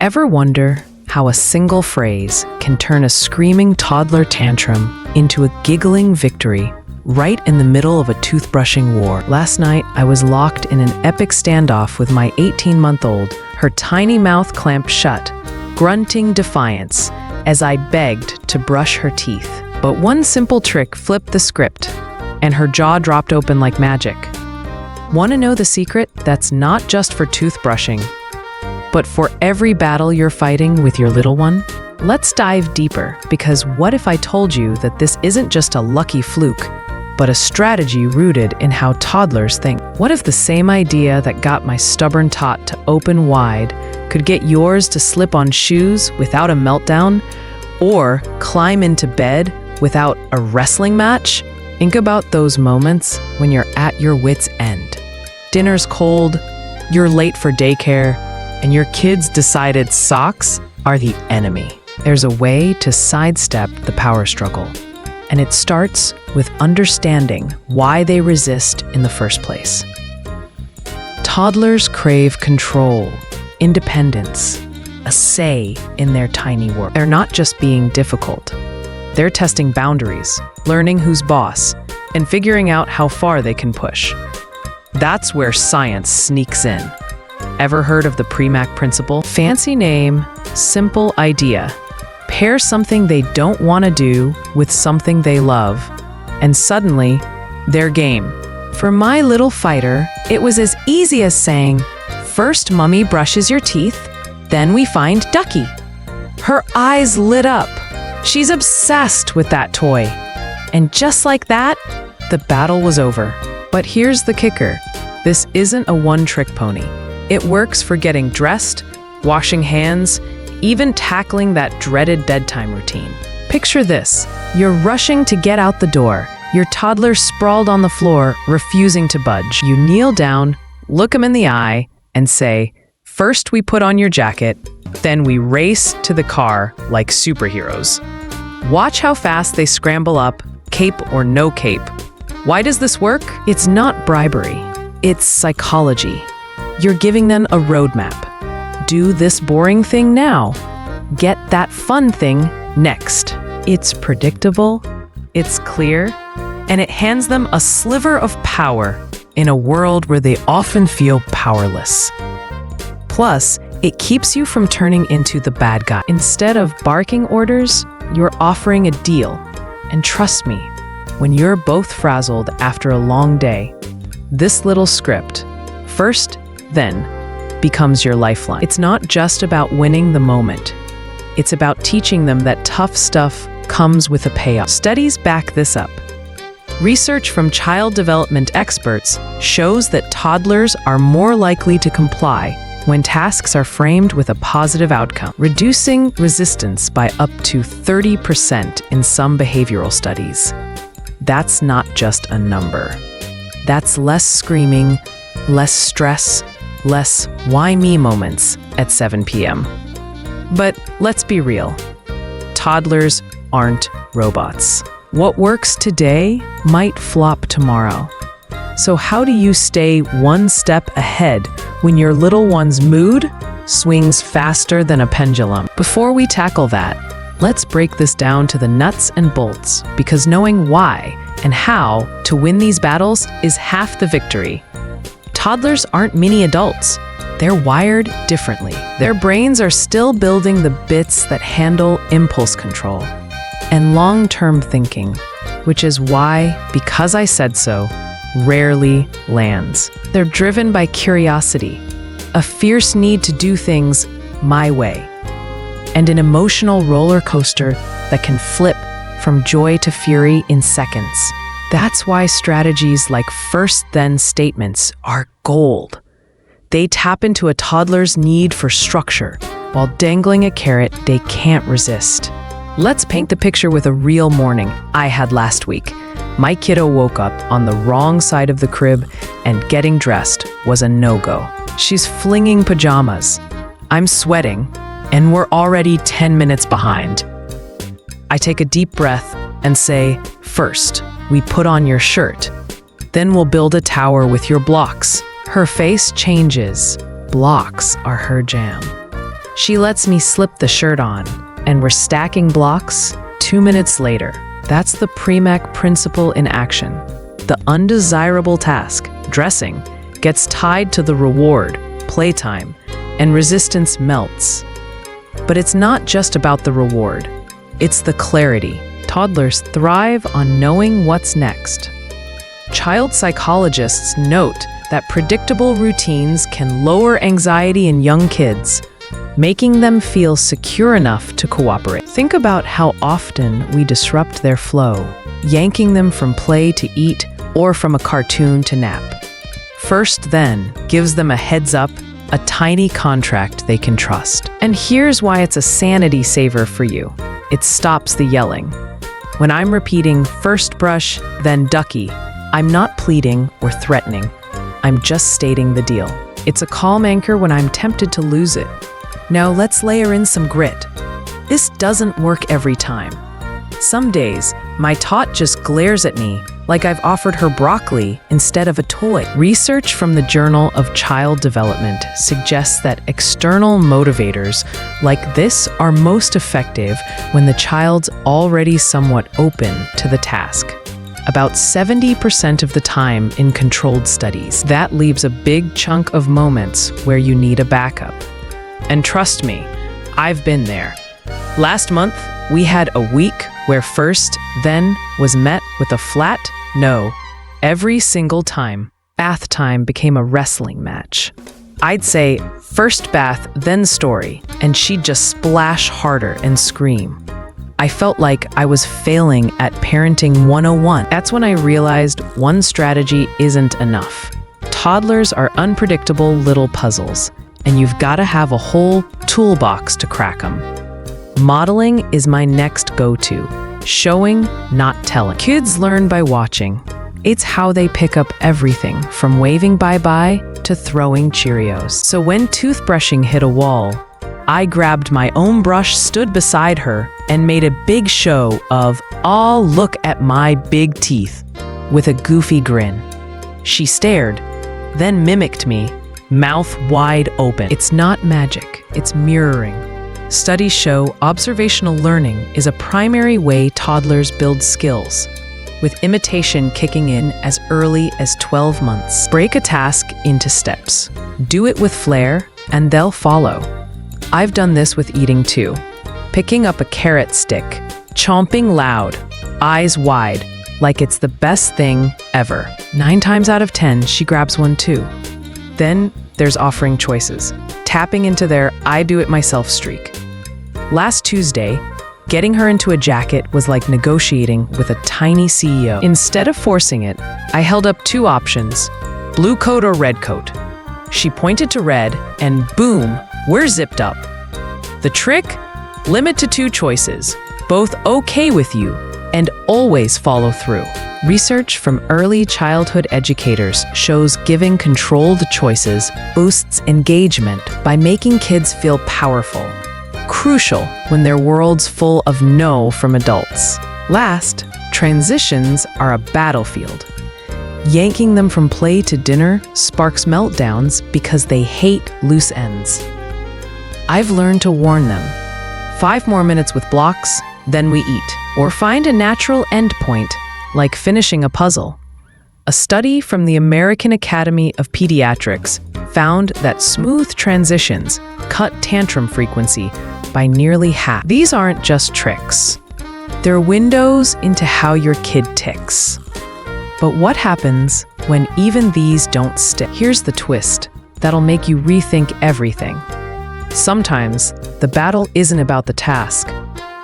Ever wonder how a single phrase can turn a screaming toddler tantrum into a giggling victory right in the middle of a toothbrushing war? Last night, I was locked in an epic standoff with my 18-month-old, her tiny mouth clamped shut, grunting defiance as I begged to brush her teeth. But one simple trick flipped the script, and her jaw dropped open like magic. Want to know the secret? That's not just for toothbrushing, but for every battle you're fighting with your little one? Let's dive deeper, because what if I told you that this isn't just a lucky fluke, but a strategy rooted in how toddlers think? What if the same idea that got my stubborn tot to open wide could get yours to slip on shoes without a meltdown, or climb into bed without a wrestling match? Think about those moments when you're at your wit's end. Dinner's cold, you're late for daycare, and your kids decided socks are the enemy. There's a way to sidestep the power struggle, and it starts with understanding why they resist in the first place. Toddlers crave control, independence, a say in their tiny world. They're not just being difficult. They're testing boundaries, learning who's boss, and figuring out how far they can push. That's where science sneaks in. Ever heard of the Premack principle? Fancy name, simple idea. Pair something they don't want to do with something they love, and suddenly, they're game. For my little fighter, it was as easy as saying, "First, Mummy brushes your teeth, then we find Ducky." Her eyes lit up. She's obsessed with that toy. And just like that, the battle was over. But here's the kicker. This isn't a one-trick pony. It works for getting dressed, washing hands, even tackling that dreaded bedtime routine. Picture this. You're rushing to get out the door. Your toddler sprawled on the floor, refusing to budge. You kneel down, look him in the eye, and say, "First we put on your jacket, then we race to the car like superheroes." Watch how fast they scramble up, cape or no cape. Why does this work? It's not bribery. It's psychology. You're giving them a roadmap. Do this boring thing now. Get that fun thing next. It's predictable, it's clear, and it hands them a sliver of power in a world where they often feel powerless. Plus, it keeps you from turning into the bad guy. Instead of barking orders, you're offering a deal. And trust me, when you're both frazzled after a long day, this little script, first, then, becomes your lifeline. It's not just about winning the moment. It's about teaching them that tough stuff comes with a payoff. Studies back this up. Research from child development experts shows that toddlers are more likely to comply when tasks are framed with a positive outcome, reducing resistance by up to 30% in some behavioral studies. That's not just a number. That's less screaming, less stress, less why me moments at 7 p.m. But let's be real. Toddlers aren't robots. What works today might flop tomorrow. So how do you stay one step ahead when your little one's mood swings faster than a pendulum? Before we tackle that, let's break this down to the nuts and bolts, because knowing why and how to win these battles is half the victory. Toddlers aren't mini adults. They're wired differently. Their brains are still building the bits that handle impulse control and long-term thinking, which is why, because I said so, rarely lands. They're driven by curiosity, a fierce need to do things my way, and an emotional roller coaster that can flip from joy to fury in seconds. That's why strategies like first-then statements are gold. They tap into a toddler's need for structure while dangling a carrot they can't resist. Let's paint the picture with a real morning I had last week. My kiddo woke up on the wrong side of the crib, and getting dressed was a no-go. She's flinging pajamas. I'm sweating, and we're already 10 minutes behind. I take a deep breath and say, "First, we put on your shirt. Then we'll build a tower with your blocks." Her face changes. Blocks are her jam. She lets me slip the shirt on, and we're stacking blocks 2 minutes later. That's the Premack principle in action. The undesirable task, dressing, gets tied to the reward, playtime, and resistance melts. But it's not just about the reward. It's the clarity. Toddlers thrive on knowing what's next. Child psychologists note that predictable routines can lower anxiety in young kids, making them feel secure enough to cooperate. Think about how often we disrupt their flow, yanking them from play to eat or from a cartoon to nap. First Then gives them a heads up, a tiny contract they can trust. And here's why it's a sanity saver for you. It stops the yelling. When I'm repeating first brush, then ducky, I'm not pleading or threatening. I'm just stating the deal. It's a calm anchor when I'm tempted to lose it. Now let's layer in some grit. This doesn't work every time. Some days, my tot just glares at me like I've offered her broccoli instead of a toy. Research from the Journal of Child Development suggests that external motivators like this are most effective when the child's already somewhat open to the task. About 70% of the time in controlled studies. That leaves a big chunk of moments where you need a backup. And trust me, I've been there. Last month, we had a week where First Then was met with a flat no every single time. Bath time became a wrestling match. I'd say, first bath, then story, and she'd just splash harder and scream. I felt like I was failing at Parenting 101. That's when I realized one strategy isn't enough. Toddlers are unpredictable little puzzles, and you've got to have a whole toolbox to crack them. Modeling is my next go-to. Showing, not telling. Kids learn by watching. It's how they pick up everything from waving bye-bye to throwing Cheerios. So when toothbrushing hit a wall, I grabbed my own brush, stood beside her, and made a big show of, "Oh, look at my big teeth," with a goofy grin. She stared, then mimicked me, mouth wide open. It's not magic, it's mirroring. Studies show observational learning is a primary way toddlers build skills, with imitation kicking in as early as 12 months. Break a task into steps. Do it with flair, and they'll follow. I've done this with eating too. Picking up a carrot stick, chomping loud, eyes wide, like it's the best thing ever. 9 times out of 10, she grabs one too. Then there's offering choices, tapping into their I do it myself streak. Last Tuesday, getting her into a jacket was like negotiating with a tiny CEO. Instead of forcing it, I held up 2 options, blue coat or red coat. She pointed to red, and boom, we're zipped up. The trick? Limit to 2 choices, both okay with you, and always follow through. Research from early childhood educators shows giving controlled choices boosts engagement by making kids feel powerful. Crucial when their world's full of no from adults. Last, transitions are a battlefield. Yanking them from play to dinner sparks meltdowns because they hate loose ends. I've learned to warn them. 5 more minutes with blocks, then we eat. Or find a natural endpoint, like finishing a puzzle. A study from the American Academy of Pediatrics found that smooth transitions cut tantrum frequency by nearly half. These aren't just tricks. They're windows into how your kid ticks. But what happens when even these don't stick? Here's the twist that'll make you rethink everything. Sometimes the battle isn't about the task.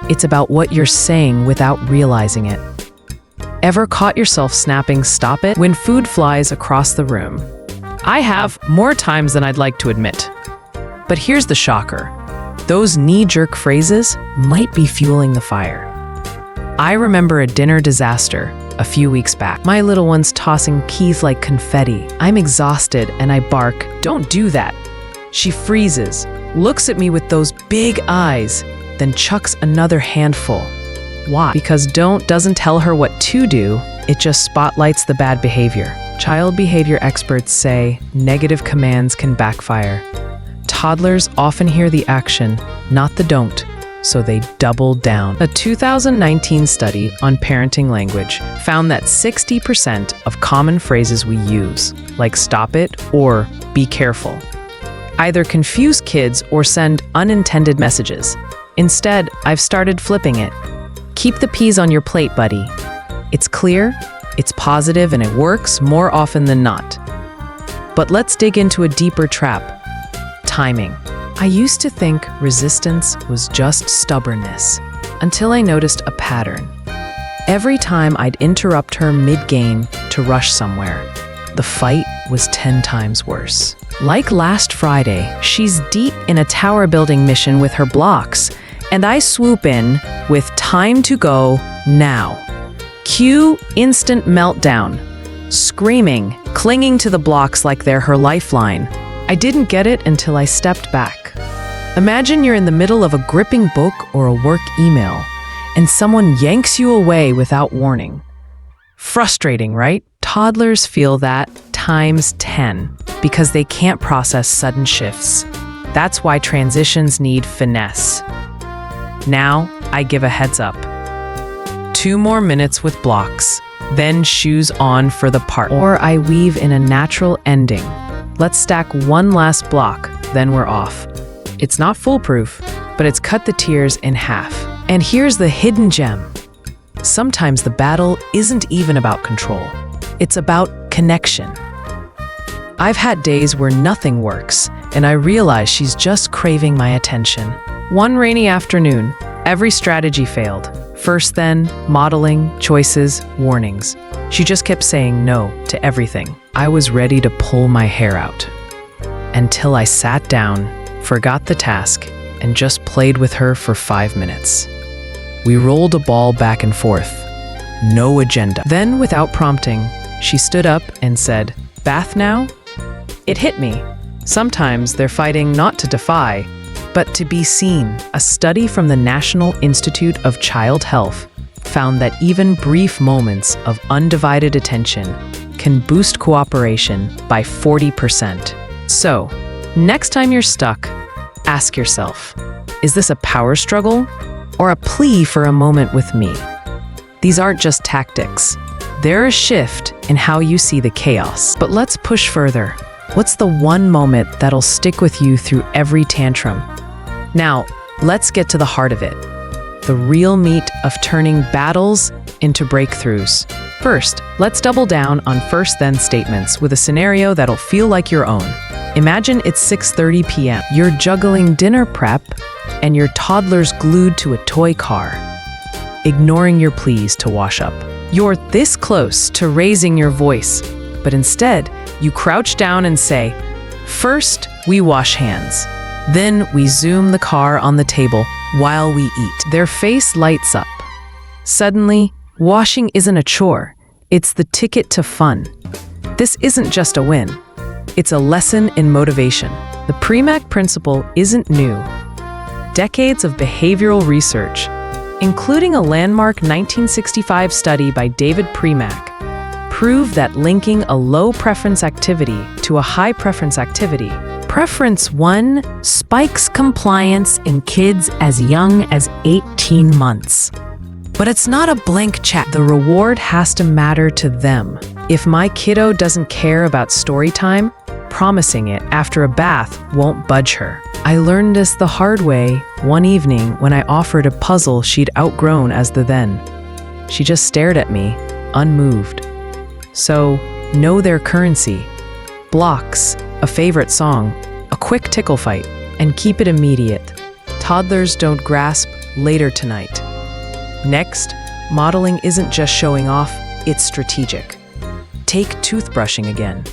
It's about what you're saying without realizing it. Ever caught yourself snapping "stop it" when food flies across the room? I have, more times than I'd like to admit. But here's the shocker. Those knee-jerk phrases might be fueling the fire. I remember a dinner disaster a few weeks back. My little one's tossing peas like confetti. I'm exhausted and I bark, "Don't do that." She freezes, looks at me with those big eyes, then chucks another handful. Why? Because don't doesn't tell her what to do, it just spotlights the bad behavior. Child behavior experts say negative commands can backfire. toddlers often hear the action, not the don't, so they double down. A 2019 study on parenting language found that 60% of common phrases we use, like stop it or be careful, either confuse kids or send unintended messages. Instead, I've started flipping it. Keep the peas on your plate, buddy. It's clear, it's positive, and it works more often than not. But let's dig into a deeper trap: timing. I used to think resistance was just stubbornness, until I noticed a pattern. Every time I'd interrupt her mid-game to rush somewhere, the fight was 10 times worse. Like last Friday, she's deep in a tower building mission with her blocks, and I swoop in with time to go now. Cue instant meltdown. Screaming, clinging to the blocks like they're her lifeline. I didn't get it until I stepped back. Imagine you're in the middle of a gripping book or a work email, and someone yanks you away without warning. Frustrating, right? Toddlers feel that times 10 because they can't process sudden shifts. That's why transitions need finesse. Now, I give a heads up. 2 more minutes with blocks, then shoes on for the part. Or I weave in a natural ending. Let's stack one last block, then we're off. It's not foolproof, but it's cut the tears in half. And here's the hidden gem. Sometimes the battle isn't even about control. It's about connection. I've had days where nothing works, and I realize she's just craving my attention. One rainy afternoon, every strategy failed. First then, modeling, choices, warnings. She just kept saying no to everything. I was ready to pull my hair out. Until I sat down, forgot the task, and just played with her for 5 minutes. We rolled a ball back and forth. No agenda. Then, without prompting, she stood up and said, "Bath now?" It hit me. Sometimes they're fighting not to defy, but to be seen. A study from the National Institute of Child Health found that even brief moments of undivided attention can boost cooperation by 40%. So, next time you're stuck, ask yourself, is this a power struggle or a plea for a moment with me? These aren't just tactics. They're a shift in how you see the chaos. But let's push further. What's the one moment that'll stick with you through every tantrum? Now, let's get to the heart of it. The real meat of turning battles into breakthroughs. First, let's double down on first-then statements with a scenario that'll feel like your own. Imagine it's 6:30 p.m. You're juggling dinner prep, and your toddler's glued to a toy car, ignoring your pleas to wash up. You're this close to raising your voice, but instead, you crouch down and say, "First, we wash hands. Then we zoom the car on the table while we eat." Their face lights up. Suddenly, washing isn't a chore. It's the ticket to fun. This isn't just a win. It's a lesson in motivation. The Premack principle isn't new. Decades of behavioral research, including a landmark 1965 study by David Premack, prove that linking a low-preference activity to a high-preference activity, Preference 1 spikes compliance in kids as young as 18 months. But it's not a blank check. The reward has to matter to them. If my kiddo doesn't care about story time, promising it after a bath won't budge her. I learned this the hard way one evening when I offered a puzzle she'd outgrown as the then. She just stared at me, unmoved. So, know their currency. Blocks, a favorite song, a quick tickle fight, and keep it immediate. Toddlers don't grasp later tonight. Next, modeling isn't just showing off, it's strategic. Take toothbrushing again.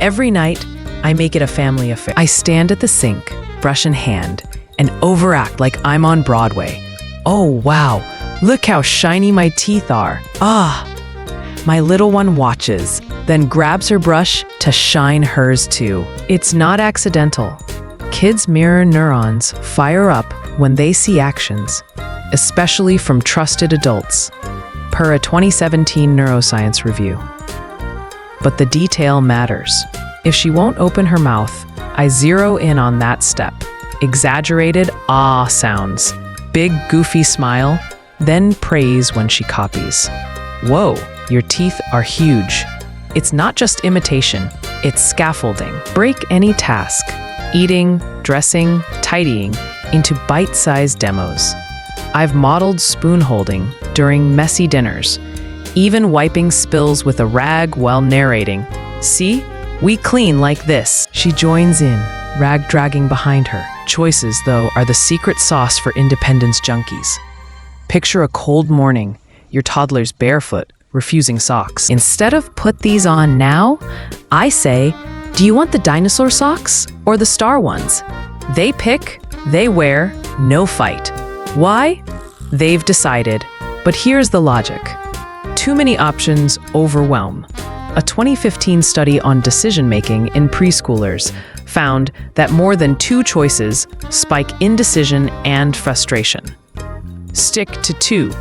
Every night, I make it a family affair. I stand at the sink, brush in hand, and overact like I'm on Broadway. Oh wow, look how shiny my teeth are. Ah! My little one watches, then grabs her brush to shine hers too. It's not accidental. Kids' mirror neurons fire up when they see actions, especially from trusted adults, per a 2017 neuroscience review. But the detail matters. If she won't open her mouth, I zero in on that step. Exaggerated ah sounds, big goofy smile, then praise when she copies. Whoa, your teeth are huge. It's not just imitation, it's scaffolding. Break any task, eating, dressing, tidying, into bite-sized demos. I've modeled spoon holding during messy dinners, even wiping spills with a rag while narrating. See, we clean like this. She joins in, rag dragging behind her. Choices, though, are the secret sauce for independence junkies. Picture a cold morning, your toddler's barefoot, refusing socks. Instead of "put these on now," I say, "Do you want the dinosaur socks or the star ones?" They pick, they wear, no fight. Why? They've decided. But here's the logic. Too many options overwhelm. A 2015 study on decision-making in preschoolers found that more than 2 choices spike indecision and frustration. Stick to 2.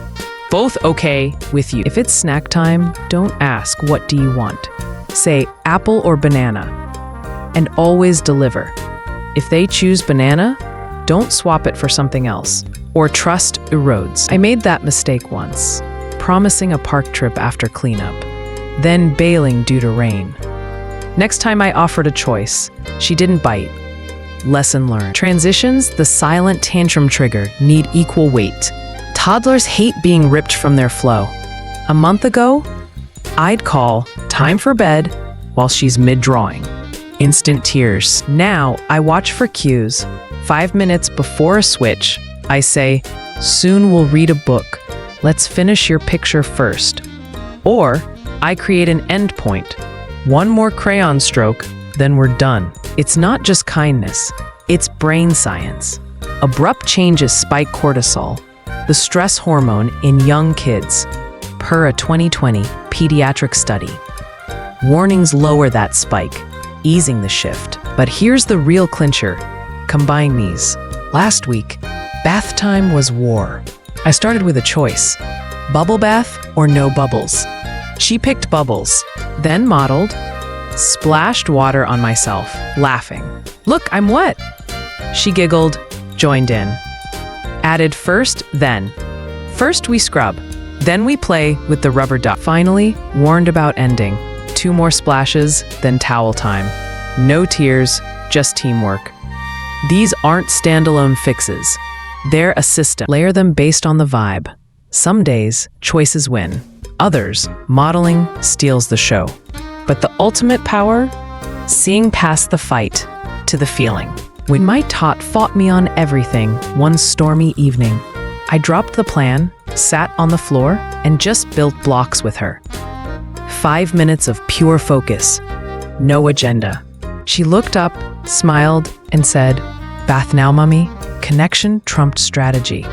Both okay with you. If it's snack time, don't ask, "What do you want?" Say, "Apple or banana," and always deliver. If they choose banana, don't swap it for something else, or trust erodes. I made that mistake once, promising a park trip after cleanup, then bailing due to rain. Next time I offered a choice, she didn't bite. Lesson learned. Transitions, the silent tantrum trigger, need equal weight. Toddlers hate being ripped from their flow. A month ago, I'd call "time for bed" while she's mid-drawing. Instant tears. Now, I watch for cues. 5 minutes before a switch, I say, "Soon we'll read a book. Let's finish your picture first." Or, I create an end point. One more crayon stroke, then we're done. It's not just kindness, it's brain science. Abrupt changes spike cortisol, the stress hormone in young kids, per a 2020 pediatric study. Warnings lower that spike, easing the shift. But here's the real clincher. Combine these. Last week, bath time was war. I started with a choice: bubble bath or no bubbles. She picked bubbles, then modeled, splashed water on myself, laughing. "Look, I'm wet." She giggled, joined in. Added first, then. First we scrub, then we play with the rubber duck. Finally, warned about ending. 2 more splashes, then towel time. No tears, just teamwork. These aren't standalone fixes. They're a system. Layer them based on the vibe. Some days, choices win. Others, modeling steals the show. But the ultimate power? Seeing past the fight to the feeling. When my tot fought me on everything one stormy evening, I dropped the plan, sat on the floor, and just built blocks with her. 5 minutes of pure focus. No agenda. She looked up, smiled, and said, "Bath now, Mummy?" Connection trumped strategy.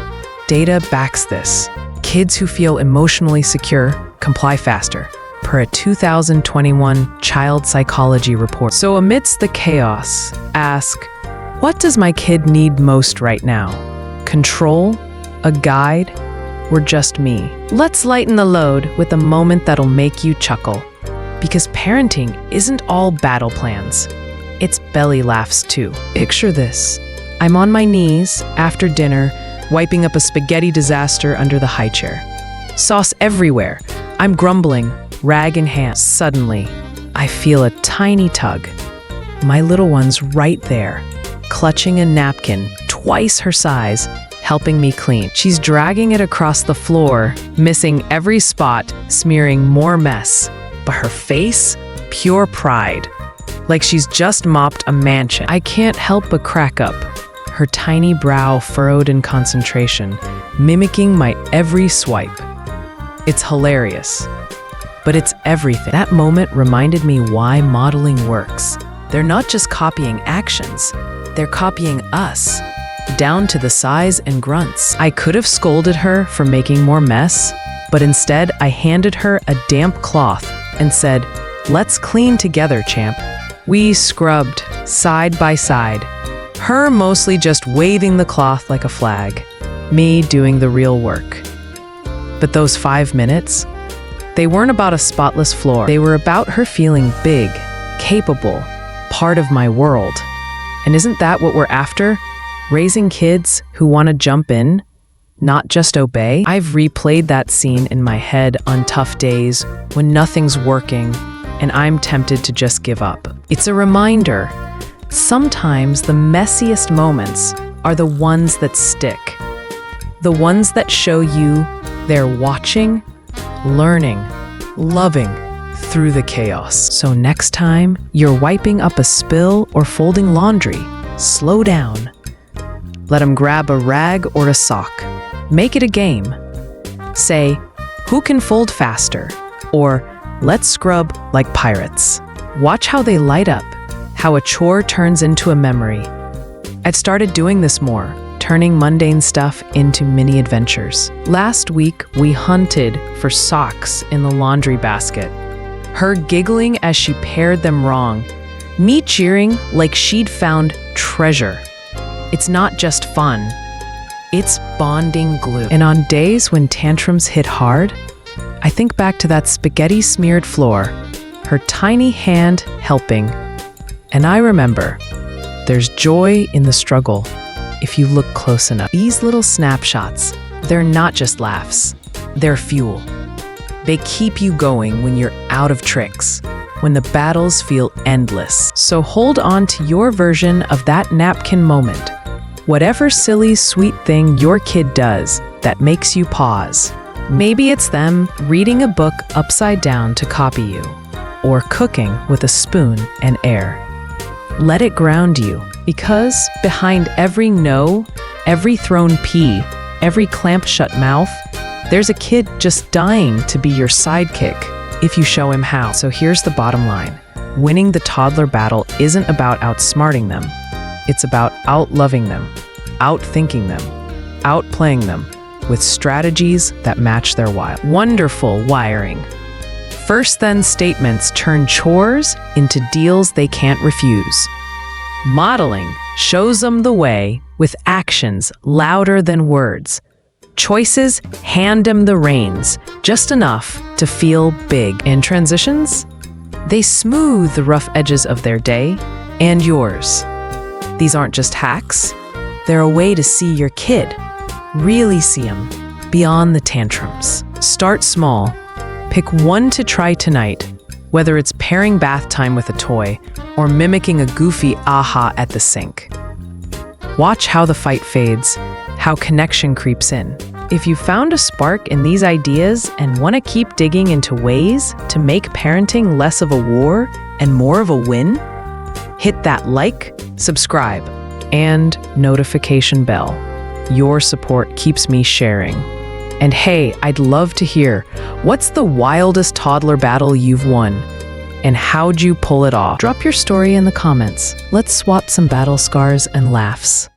Data backs this. Kids who feel emotionally secure comply faster, per a 2021 child psychology report. So amidst the chaos, ask, what does my kid need most right now? Control? A guide? Or just me? Let's lighten the load with a moment that'll make you chuckle. Because parenting isn't all battle plans. It's belly laughs too. Picture this. I'm on my knees after dinner, wiping up a spaghetti disaster under the high chair. Sauce everywhere. I'm grumbling, rag in hand. Suddenly, I feel a tiny tug. My little one's right there, clutching a napkin twice her size, helping me clean. She's dragging it across the floor, missing every spot, smearing more mess. But her face, pure pride. Like she's just mopped a mansion. I can't help but crack up. Her tiny brow furrowed in concentration, mimicking my every swipe. It's hilarious, but it's everything. That moment reminded me why modeling works. They're not just copying actions, they're copying us, down to the sighs and grunts. I could have scolded her for making more mess, but instead I handed her a damp cloth and said, "Let's clean together, champ." We scrubbed side by side, her mostly just waving the cloth like a flag, me doing the real work. But those 5 minutes, they weren't about a spotless floor. They were about her feeling big, capable, part of my world. And isn't that what we're after? Raising kids who want to jump in, not just obey? I've replayed that scene in my head on tough days when nothing's working and I'm tempted to just give up. It's a reminder. Sometimes the messiest moments are the ones that stick. The ones that show you they're watching, learning, loving through the chaos. So next time you're wiping up a spill or folding laundry, slow down. Let them grab a rag or a sock. Make it a game. Say, who can fold faster? Or let's scrub like pirates. Watch how they light up, how a chore turns into a memory. I've started doing this more, turning mundane stuff into mini adventures. Last week, we hunted for socks in the laundry basket. Her giggling as she paired them wrong. Me cheering like she'd found treasure. It's not just fun, it's bonding glue. And on days when tantrums hit hard, I think back to that spaghetti-smeared floor, her tiny hand helping. And I remember, there's joy in the struggle if you look close enough. These little snapshots, they're not just laughs, they're fuel. They keep you going when you're out of tricks, when the battles feel endless. So hold on to your version of that napkin moment. Whatever silly, sweet thing your kid does that makes you pause. Maybe it's them reading a book upside down to copy you, or cooking with a spoon and air. Let it ground you, because behind every no, every thrown pea, every clamped shut mouth, there's a kid just dying to be your sidekick if you show him how. So here's the bottom line. Winning the toddler battle isn't about outsmarting them. It's about outloving them, outthinking them, outplaying them with strategies that match their wonderful wiring. First then statements turn chores into deals they can't refuse. Modeling shows them the way with actions louder than words. Choices hand them the reins, just enough to feel big. And transitions? They smooth the rough edges of their day and yours. These aren't just hacks. They're a way to see your kid, really see them, beyond the tantrums. Start small. Pick one to try tonight, whether it's pairing bath time with a toy or mimicking a goofy aha at the sink. Watch how the fight fades, how connection creeps in. If you found a spark in these ideas and want to keep digging into ways to make parenting less of a war and more of a win, hit that like, subscribe, and notification bell. Your support keeps me sharing. And hey, I'd love to hear, what's the wildest toddler battle you've won? And how'd you pull it off? Drop your story in the comments. Let's swap some battle scars and laughs.